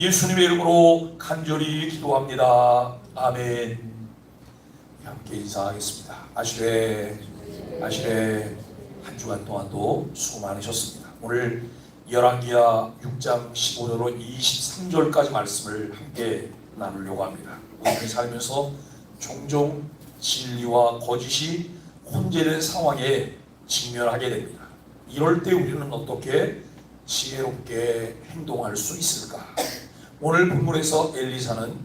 예수님의 이름으로 간절히 기도합니다. 아멘. 함께 인사하겠습니다. 아시레 한 주간 동안도 수고 많으셨습니다. 오늘 열왕기하 6장 15절로 23절까지 말씀을 함께 나누려고 합니다. 우리 살면서 종종 진리와 거짓이 혼재된 상황에 직면하게 됩니다. 이럴 때 우리는 어떻게 지혜롭게 행동할 수 있을까? 오늘 본문에서 엘리사는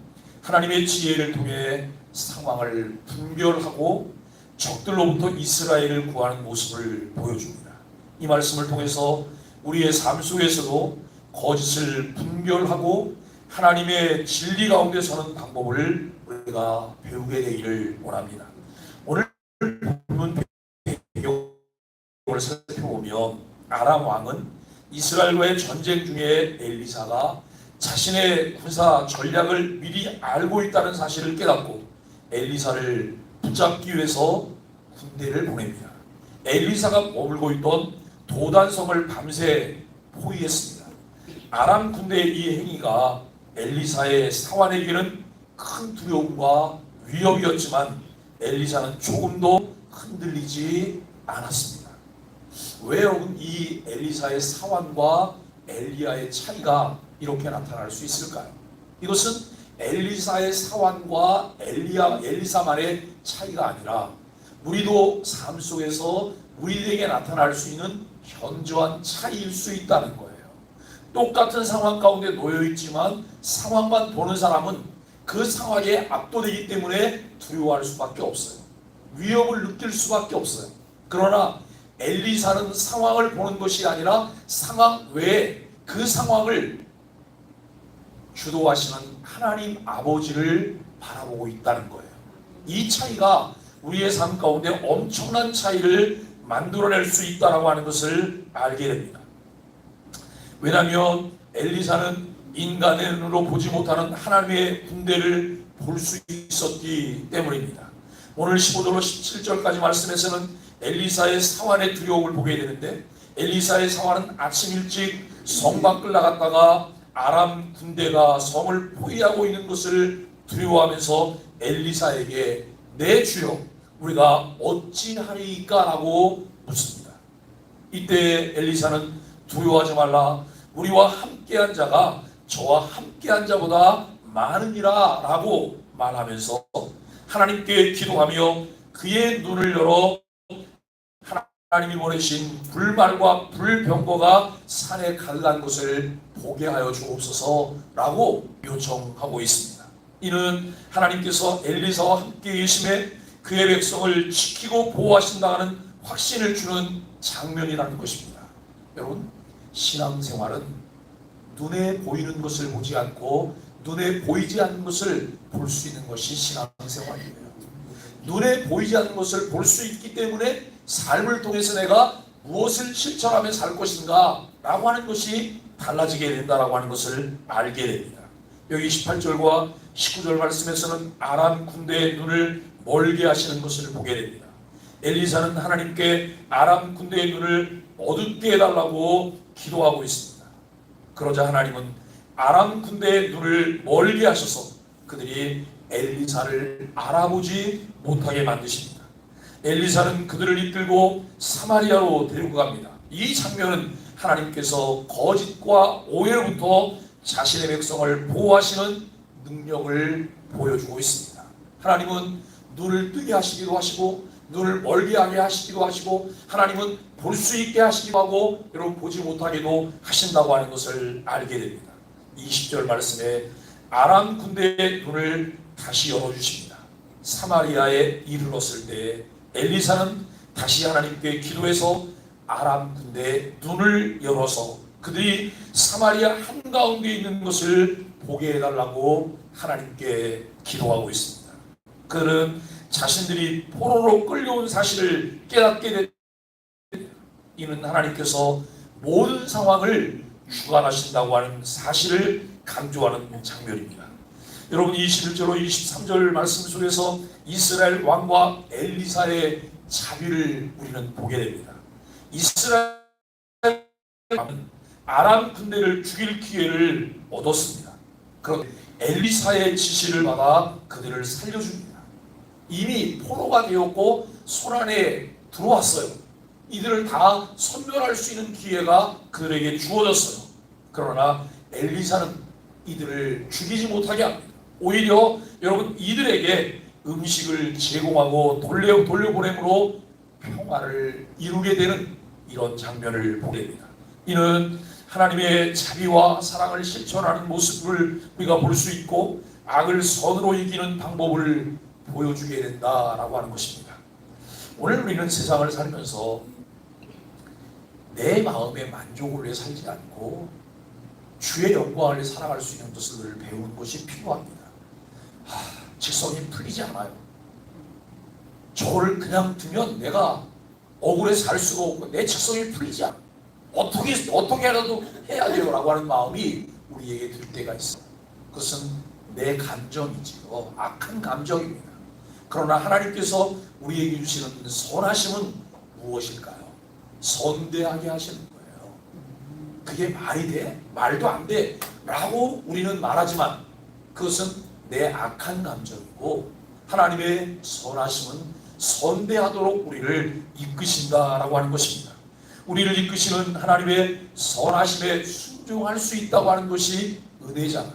하나님의 지혜를 통해 상황을 분별하고 적들로부터 이스라엘을 구하는 모습을 보여줍니다. 이 말씀을 통해서 우리의 삶 속에서도 거짓을 분별하고 하나님의 진리 가운데 서는 방법을 우리가 배우게 되기를 원합니다. 오늘 본문 배경을 살펴보면 아람 왕은 이스라엘과의 전쟁 중에 엘리사가 자신의 군사 전략을 미리 알고 있다는 사실을 깨닫고 엘리사를 붙잡기 위해서 군대를 보냅니다. 엘리사가 머물고 있던 도단성을 밤새 포위했습니다. 아람 군대의 이 행위가 엘리사의 사환에게는 큰 두려움과 위협이었지만 엘리사는 조금도 흔들리지 않았습니다. 왜 여러분 이 엘리사의 사환과 엘리야의 차이가 이렇게 나타날 수 있을까요? 이것은 엘리사의 사환과 엘리사만의 차이가 아니라 우리도 삶 속에서 우리에게 나타날 수 있는 현저한 차이일 수 있다는 거예요. 똑같은 상황 가운데 놓여 있지만 상황만 보는 사람은 그 상황에 압도되기 때문에 두려워할 수밖에 없어요. 위협을 느낄 수밖에 없어요. 그러나 엘리사는 상황을 보는 것이 아니라 상황 외에 그 상황을 주도하시는 하나님 아버지를 바라보고 있다는 거예요. 이 차이가 우리의 삶 가운데 엄청난 차이를 만들어낼 수 있다고 하는 것을 알게 됩니다. 왜냐하면 엘리사는 인간의 눈으로 보지 못하는 하나님의 군대를 볼 수 있었기 때문입니다. 오늘 15절로 17절까지 말씀에서는 엘리사의 사환의 두려움을 보게 되는데 엘리사의 사환은 아침 일찍 성 밖을 나갔다가 아람 군대가 성을 포위하고 있는 것을 두려워하면서 엘리사에게 내 주여 우리가 어찌하리까 라고 묻습니다. 이때 엘리사는 두려워하지 말라 우리와 함께한 자가 저와 함께한 자보다 많으니라 라고 말하면서 하나님께 기도하며 그의 눈을 열어 하나님이 보내신 불말과 불병거가 산에 갈란 것을 보게 하여 주옵소서라고 요청하고 있습니다. 이는 하나님께서 엘리사와 함께 계심에 그의 백성을 지키고 보호하신다는 확신을 주는 장면이라는 것입니다. 여러분, 신앙생활은 눈에 보이는 것을 보지 않고 눈에 보이지 않는 것을 볼 수 있는 것이 신앙생활이에요. 눈에 보이지 않는 것을 볼 수 있기 때문에 삶을 통해서 내가 무엇을 실천하며 살 것인가 라고 하는 것이 달라지게 된다라고 하는 것을 알게 됩니다. 여기 18절과 19절 말씀에서는 아람 군대의 눈을 멀게 하시는 것을 보게 됩니다. 엘리사는 하나님께 아람 군대의 눈을 어둡게 해달라고 기도하고 있습니다. 그러자 하나님은 아람 군대의 눈을 멀게 하셔서 그들이 엘리사를 알아보지 못하게 만드십니다. 엘리사는 그들을 이끌고 사마리아로 데리고 갑니다. 이 장면은 하나님께서 거짓과 오해로부터 자신의 백성을 보호하시는 능력을 보여주고 있습니다. 하나님은 눈을 뜨게 하시기도 하시고 눈을 멀게 하게 하시기도 하시고 하나님은 볼 수 있게 하시기도 하고 여러분 보지 못하게도 하신다고 하는 것을 알게 됩니다. 20절 말씀에 아람 군대의 눈을 다시 열어주십니다. 사마리아에 이르렀을 때 엘리사는 다시 하나님께 기도해서 아람 군대의 눈을 열어서 그들이 사마리아 한가운데 있는 것을 보게 해달라고 하나님께 기도하고 있습니다. 그들은 자신들이 포로로 끌려온 사실을 깨닫게 됩니다. 이는 하나님께서 모든 상황을 주관하신다고 하는 사실을 강조하는 장면입니다. 여러분 21절로 23절 말씀 속에서 이스라엘 왕과 엘리사의 자비를 우리는 보게 됩니다. 이스라엘 왕은 아람 군대를 죽일 기회를 얻었습니다. 그런 엘리사의 지시를 받아 그들을 살려줍니다. 이미 포로가 되었고 손안에 들어왔어요. 이들을 다 선멸할 수 있는 기회가 그들에게 주어졌어요. 그러나 엘리사는 이들을 죽이지 못하게 합니다. 오히려 여러분 이들에게 음식을 제공하고 돌려보냄으로 평화를 이루게 되는 이런 장면을 보게 됩니다. 이는 하나님의 자비와 사랑을 실천하는 모습을 우리가 볼 수 있고 악을 선으로 이기는 방법을 보여주게 된다라고 하는 것입니다. 오늘 우리는 세상을 살면서 내 마음의 만족을 위해 살지 않고 주의 영광을 위해 살아갈 수 있는 것을 배우는 것이 필요합니다. 직성이 풀리지 않아요. 저를 그냥 두면 내가 억울해서 살 수가 없고 내 직성이 풀리지 않아요. 어떻게라도 해야 돼요 라고 하는 마음이 우리에게 들 때가 있어요. 그것은 내 감정이지요. 악한 감정입니다. 그러나 하나님께서 우리에게 주시는 선하심은 무엇일까요? 선대하게 하시는 거예요. 그게 말이 돼? 말도 안 돼 라고 우리는 말하지만 그것은 내 악한 감정이고 하나님의 선하심은 선대하도록 우리를 이끄신다라고 하는 것입니다. 우리를 이끄시는 하나님의 선하심에 순종할 수 있다고 하는 것이 은혜잖아요.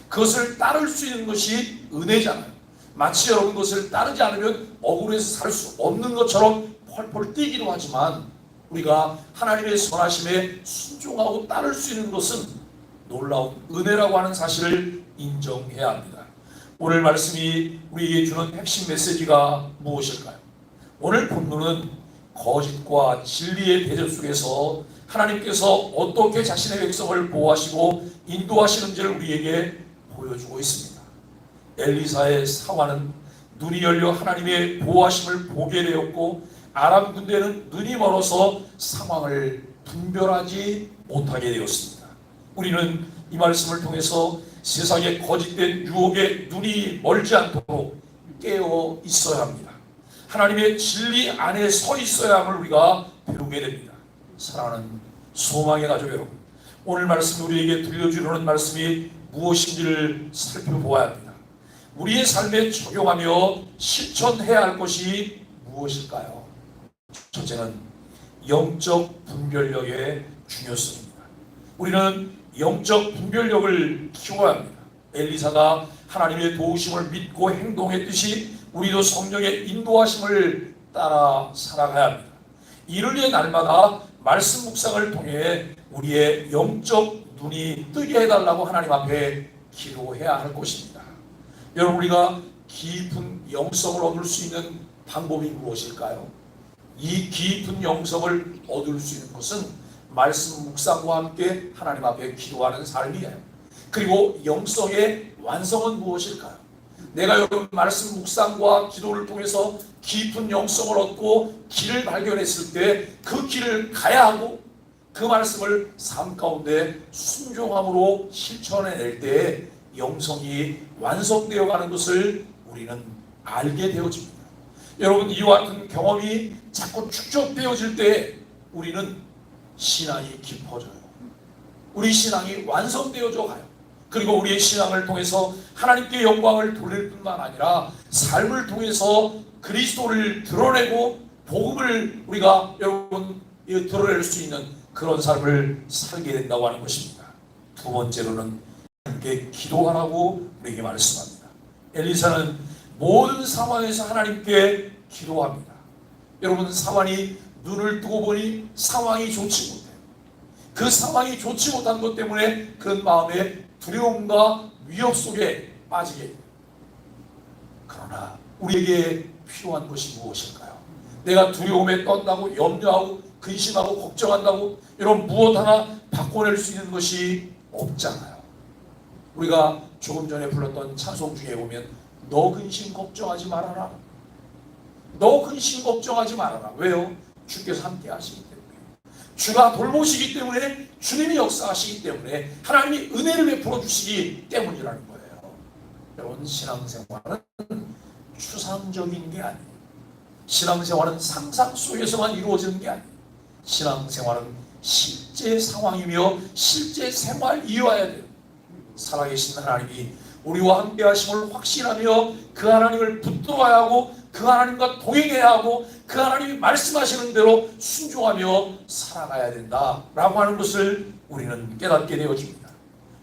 그것을 따를 수 있는 것이 은혜잖아요. 마치 여러분 것을 따르지 않으면 억울해서 살 수 없는 것처럼 펄펄 뛰기도 하지만 우리가 하나님의 선하심에 순종하고 따를 수 있는 것은 놀라운 은혜라고 하는 사실을 인정해야 합니다. 오늘 말씀이 우리에게 주는 핵심 메시지가 무엇일까요? 오늘 본문은 거짓과 진리의 대전 속에서 하나님께서 어떻게 자신의 백성을 보호하시고 인도하시는지를 우리에게 보여주고 있습니다. 엘리사의 사화는 눈이 열려 하나님의 보호하심을 보게 되었고 아람 군대는 눈이 멀어서 상황을 분별하지 못하게 되었습니다. 우리는 이 말씀을 통해서 세상의 거짓된 유혹에 눈이 멀지 않도록 깨어 있어야 합니다. 하나님의 진리 안에 서 있어야 함을 우리가 배우게 됩니다. 사랑하는 소망의 가족 여러분, 오늘 말씀 우리에게 들려주는 말씀이 무엇인지를 살펴보아야 합니다. 우리의 삶에 적용하며 실천해야 할 것이 무엇일까요? 첫째는 영적 분별력의 중요성입니다. 우리는 영적 분별력을 키워야 합니다. 엘리사가 하나님의 도우심을 믿고 행동했듯이 우리도 성령의 인도하심을 따라 살아가야 합니다. 이를 위해 날마다 말씀 묵상을 통해 우리의 영적 눈이 뜨게 해달라고 하나님 앞에 기도해야 할 것입니다. 여러분, 우리가 깊은 영성을 얻을 수 있는 방법이 무엇일까요? 이 깊은 영성을 얻을 수 있는 것은 말씀 묵상과 함께 하나님 앞에 기도하는 삶이에요. 그리고 영성의 완성은 무엇일까요? 내가 여러분 말씀 묵상과 기도를 통해서 깊은 영성을 얻고 길을 발견했을 때 그 길을 가야 하고 그 말씀을 삶 가운데 순종함으로 실천해낼 때 영성이 완성되어 가는 것을 우리는 알게 되어집니다. 여러분, 이와 같은 경험이 자꾸 축적되어질 때 우리는 신앙이 깊어져요. 우리 신앙이 완성되어져 가요. 그리고 우리의 신앙을 통해서 하나님께 영광을 돌릴 뿐만 아니라 삶을 통해서 그리스도를 드러내고 복음을 우리가 여러분 드러낼 수 있는 그런 삶을 살게 된다고 하는 것입니다. 두 번째로는 하나님께 기도하라고 우리에게 말씀합니다. 엘리사는 모든 상황에서 하나님께 기도합니다. 여러분, 사환이 눈을 뜨고 보니 상황이 좋지 못해요. 그 상황이 좋지 못한 것 때문에 그런 마음에 두려움과 위협 속에 빠지게 돼요. 그러나 우리에게 필요한 것이 무엇일까요? 내가 두려움에 떤다고 염려하고 근심하고 걱정한다고 이런 무엇 하나 바꿔낼 수 있는 것이 없잖아요. 우리가 조금 전에 불렀던 찬송 중에 보면 너 근심 걱정하지 말아라. 너 근심 걱정하지 말아라. 왜요? 주께서 함께 하시기 때문에. 주가 돌보시기 때문에, 주님이 역사하시기 때문에, 하나님이 은혜를 베풀어 주시기 때문이라는 거예요. 여러분, 신앙생활은 추상적인 게 아니에요. 신앙생활은 상상 속에서만 이루어지는 게 아니에요. 신앙생활은 실제 상황이며 실제 생활이어야 돼요. 살아계신 하나님이 우리와 함께 하심을 확신하며 그 하나님을 붙들어야 하고 그 하나님과 동행해야 하고 그 하나님이 말씀하시는 대로 순종하며 살아가야 된다라고 하는 것을 우리는 깨닫게 되어집니다.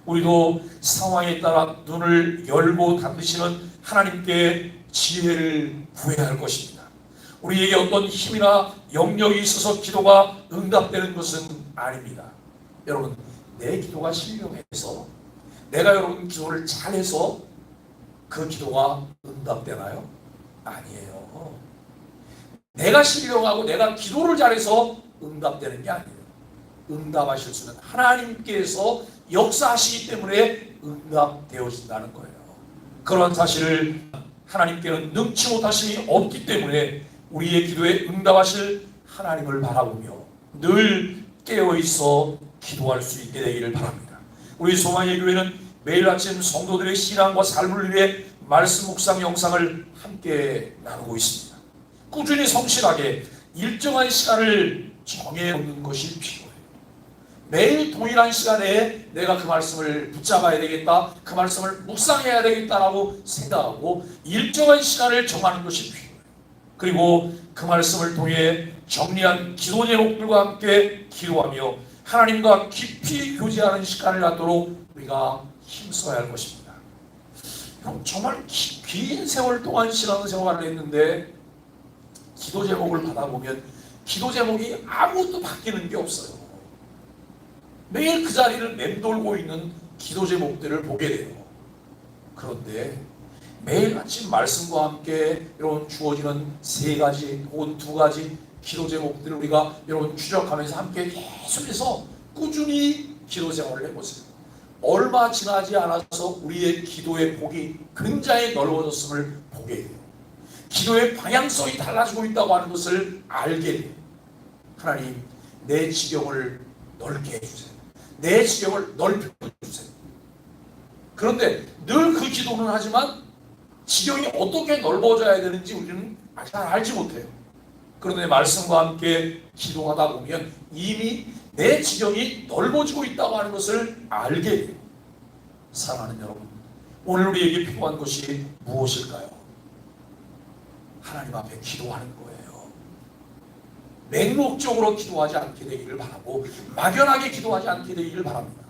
우리도 상황에 따라 눈을 열고 닫으시는 하나님께 지혜를 구해야 할 것입니다. 우리에게 어떤 힘이나 영역이 있어서 기도가 응답되는 것은 아닙니다. 여러분, 내 기도가 신령해서 내가 여러분 기도를 잘해서 그 기도가 응답되나요? 아니에요. 내가 신령하고 내가 기도를 잘해서 응답되는 게 아니에요. 응답하실 수는 하나님께서 역사하시기 때문에 응답되어진다는 거예요. 그런 사실을 하나님께는 능치 못하심이 없기 때문에 우리의 기도에 응답하실 하나님을 바라보며 늘 깨어있어 기도할 수 있게 되기를 바랍니다. 우리 소망의 교회는 매일 아침 성도들의 신앙과 삶을 위해 말씀 묵상 영상을 함께 나누고 있습니다. 꾸준히 성실하게 일정한 시간을 정해놓는 것이 필요해요. 매일 동일한 시간에 내가 그 말씀을 붙잡아야 되겠다, 그 말씀을 묵상해야 되겠다라고 생각하고 일정한 시간을 정하는 것이 필요해요. 그리고 그 말씀을 통해 정리한 기도 제목들과 함께 기도하며 하나님과 깊이 교제하는 시간을 갖도록 우리가 힘써야 할 것입니다. 정말 긴 세월 동안 신앙생활을 했는데 기도 제목을 받아보면 기도 제목이 아무것도 바뀌는 게 없어요. 매일 그 자리를 맴돌고 있는 기도 제목들을 보게 돼요. 그런데 매일 아침 말씀과 함께 여러분 주어지는 3가지 혹은 2가지 기도 제목들을 우리가 여러분 추적하면서 함께 계속해서 꾸준히 기도 생활을 해보세요. 얼마 지나지 않아서 우리의 기도의 폭이 굉장히 넓어졌음을 보게 돼요. 기도의 방향성이 달라지고 있다고 하는 것을 알게 돼요. 하나님, 내 지경을 넓게 해주세요. 내 지경을 넓혀주세요. 그런데 늘 그 기도는 하지만 지경이 어떻게 넓어져야 되는지 우리는 잘 알지 못해요. 그런데 말씀과 함께 기도하다 보면 이미 내 지경이 넓어지고 있다고 하는 것을 알게 돼요. 사랑하는 여러분, 오늘 우리에게 필요한 것이 무엇일까요? 하나님 앞에 기도하는 거예요. 맹목적으로 기도하지 않게 되기를 바라고 막연하게 기도하지 않게 되기를 바랍니다.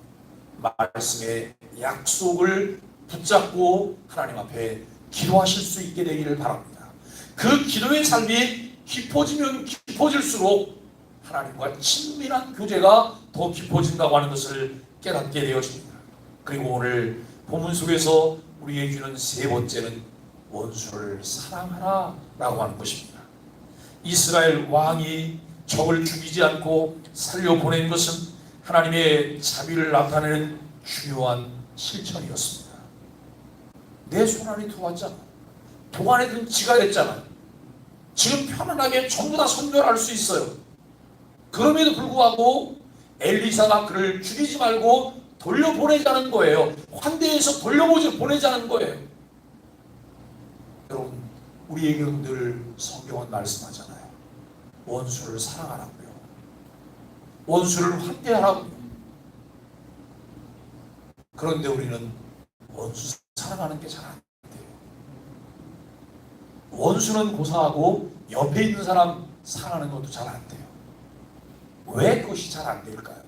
말씀의 약속을 붙잡고 하나님 앞에 기도하실 수 있게 되기를 바랍니다. 그 기도의 삶이 깊어지면 깊어질수록 하나님과 친밀한 교제가 더 깊어진다고 하는 것을 깨닫게 되어집니다. 그리고 오늘 본문 속에서 우리에게 주는 3번째는 원수를 사랑하라 라고 하는 것입니다. 이스라엘 왕이 적을 죽이지 않고 살려보낸 것은 하나님의 자비를 나타내는 중요한 실천이었습니다. 내 손안이 도왔잖아. 도안에 든 지가 됐잖아. 지금 편안하게 전부 다 선별할 수 있어요. 그럼에도 불구하고 엘리사가 그를 죽이지 말고 돌려보내자는 거예요. 환대해서 돌려보내자는 거예요. 여러분, 우리에게는 늘 성경은 말씀하잖아요. 원수를 사랑하라고요. 원수를 환대하라고요. 그런데 우리는 원수 사랑하는 게 잘 안 돼요. 원수는 고사하고 옆에 있는 사람 사랑하는 것도 잘 안 돼요. 왜 그것이 잘 안 될까요?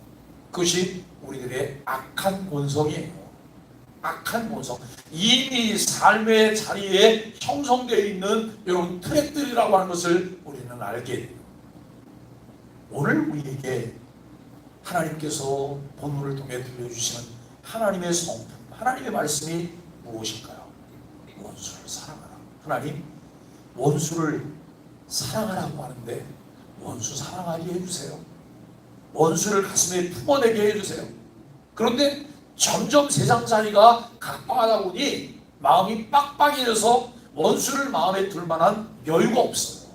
그것이 우리들의 악한 본성이에요. 악한 본성. 이미 삶의 자리에 형성되어 있는 이런 트랙들이라고 하는 것을 우리는 알게 돼요. 오늘 우리에게 하나님께서 본문을 통해 들려주시는 하나님의 성품, 하나님의 말씀이 무엇일까요? 원수를 사랑하라. 하나님, 원수를 사랑하라고 하는데 원수 사랑하게 해주세요. 원수를 가슴에 품어내게 해주세요. 그런데 점점 세상살이가 각박하다 보니 마음이 빡빡해져서 원수를 마음에 둘 만한 여유가 없어요.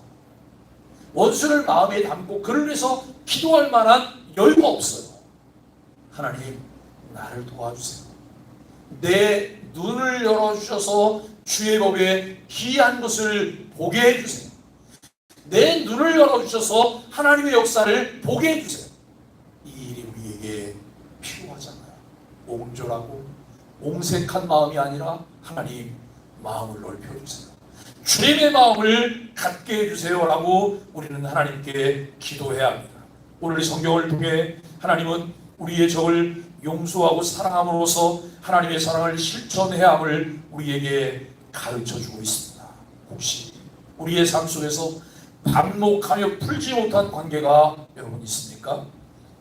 원수를 마음에 담고 그를 위해서 기도할 만한 여유가 없어요. 하나님, 나를 도와주세요. 내 눈을 열어주셔서 주의 법에 기이한 것을 보게 해주세요. 내 눈을 열어주셔서 하나님의 역사를 보게 해주세요. 이 일이 우리에게 필요하잖아요. 옹졸하고 옹색한 마음이 아니라 하나님 마음을 넓혀주세요. 주님의 마음을 갖게 해주세요라고 우리는 하나님께 기도해야 합니다. 오늘 이 성경을 통해 하나님은 우리의 적을 용서하고 사랑함으로써 하나님의 사랑을 실천해야 함을 우리에게 가르쳐주고 있습니다. 혹시 우리의 삶 속에서 반복하며 풀지 못한 관계가 여러분 있습니까?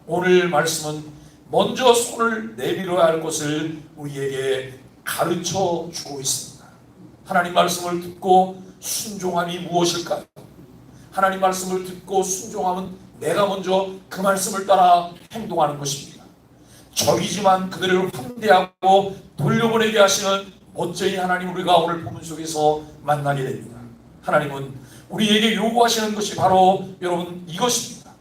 오늘 말씀은 먼저 손을 내밀어야 할 것을 우리에게 가르쳐 주고 있습니다. 하나님 말씀을 듣고 순종함이 무엇일까요? 하나님 말씀을 듣고 순종함은 내가 먼저 그 말씀을 따라 행동하는 것입니다. 적이지만 그들을 환대하고 돌려보내게 하시는 멋쟁이 하나님 우리가 오늘 본문 속에서 만나게 됩니다. 하나님은 우리에게 요구하시는 것이 바로 여러분 이것입니다.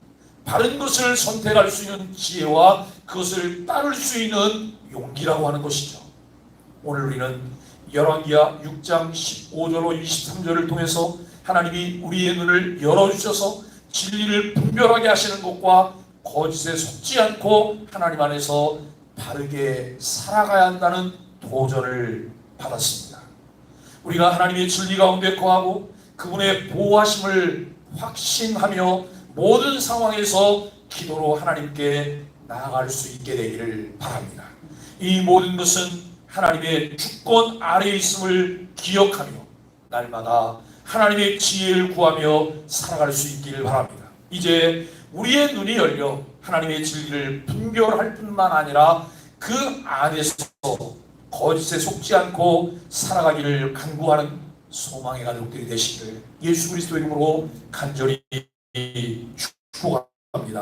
바른 것을 선택할 수 있는 지혜와 그것을 따를 수 있는 용기라고 하는 것이죠. 오늘 우리는 열왕기하 6장 15절로 23절을 통해서 하나님이 우리의 눈을 열어주셔서 진리를 분별하게 하시는 것과 거짓에 속지 않고 하나님 안에서 바르게 살아가야 한다는 도전을 받았습니다. 우리가 하나님의 진리 가운데 거하고 그분의 보호하심을 확신하며 모든 상황에서 기도로 하나님께 나아갈 수 있게 되기를 바랍니다. 이 모든 것은 하나님의 주권 아래에 있음을 기억하며 날마다 하나님의 지혜를 구하며 살아갈 수 있기를 바랍니다. 이제 우리의 눈이 열려 하나님의 진리를 분별할 뿐만 아니라 그 안에서 거짓에 속지 않고 살아가기를 간구하는 소망의 가족들이 되시기를 예수 그리스도의 이름으로 간절히 축복합니다.